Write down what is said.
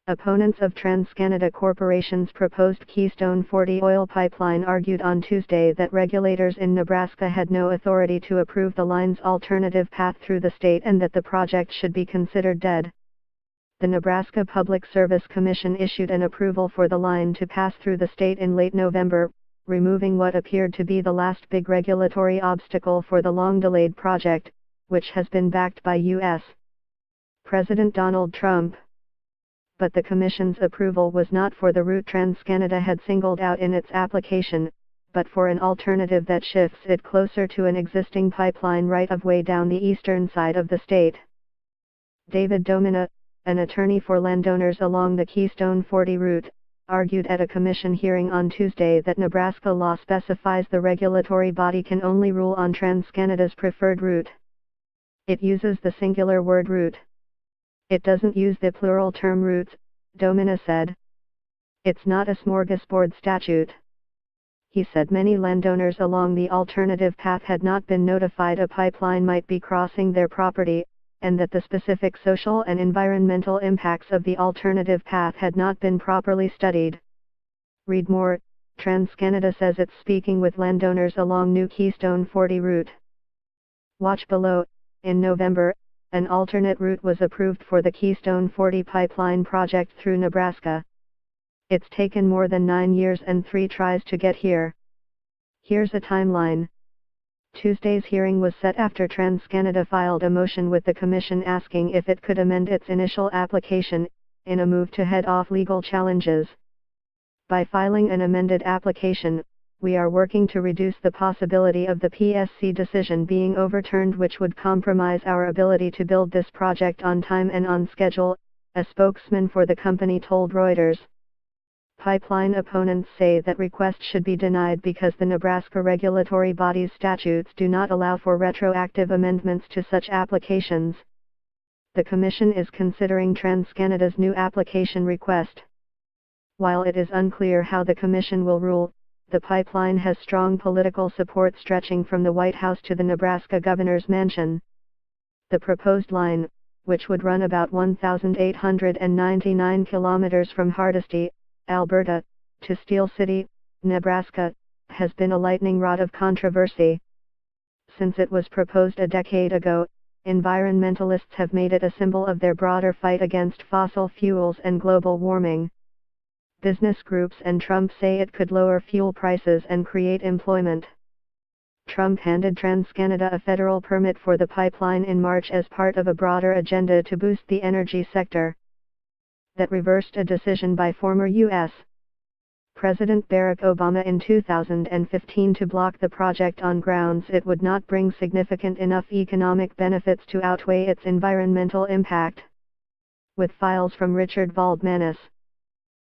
Opponents of TransCanada Corporation's proposed Keystone 40 oil pipeline argued on Tuesday that regulators in Nebraska had no authority to approve the line's alternative path through the state and that the project should be considered dead. The Nebraska Public Service Commission issued an approval for the line to pass through the state in late November, removing what appeared to be the last big regulatory obstacle for the long-delayed project, which has been backed by U.S. President Donald Trump. But the Commission's approval was not for the route TransCanada had singled out in its application, but for an alternative that shifts it closer to an existing pipeline right-of-way down the eastern side of the state. David Domina, an attorney for landowners along the Keystone 40 route, argued at a Commission hearing on Tuesday that Nebraska law specifies the regulatory body can only rule on TransCanada's preferred route. It uses the singular word route. It doesn't use the plural term routes, Domina said. It's not a smorgasbord statute. He said many landowners along the alternative path had not been notified a pipeline might be crossing their property, and that the specific social and environmental impacts of the alternative path had not been properly studied. Read more. TransCanada says it's speaking with landowners along new Keystone 40 route. Watch below. In November, an alternate route was approved for the Keystone 40 pipeline project through Nebraska. It's taken more than 9 years and 3 tries to get here. Here's a timeline. Tuesday's hearing was set after TransCanada filed a motion with the Commission asking if it could amend its initial application, in a move to head off legal challenges. By filing an amended application, we are working to reduce the possibility of the PSC decision being overturned, which would compromise our ability to build this project on time and on schedule, a spokesman for the company told Reuters. Pipeline opponents say that requests should be denied because the Nebraska regulatory body's statutes do not allow for retroactive amendments to such applications. The Commission is considering TransCanada's new application request. While it is unclear how the Commission will rule, the pipeline has strong political support stretching from the White House to the Nebraska governor's mansion. The proposed line, which would run about 1,899 kilometers from Hardisty, Alberta, to Steel City, Nebraska, has been a lightning rod of controversy. Since it was proposed a decade ago, environmentalists have made it a symbol of their broader fight against fossil fuels and global warming. Business groups and Trump say it could lower fuel prices and create employment. Trump handed TransCanada a federal permit for the pipeline in March as part of a broader agenda to boost the energy sector. That reversed a decision by former U.S. President Barack Obama in 2015 to block the project on grounds it would not bring significant enough economic benefits to outweigh its environmental impact. With files from Richard Valdmanis.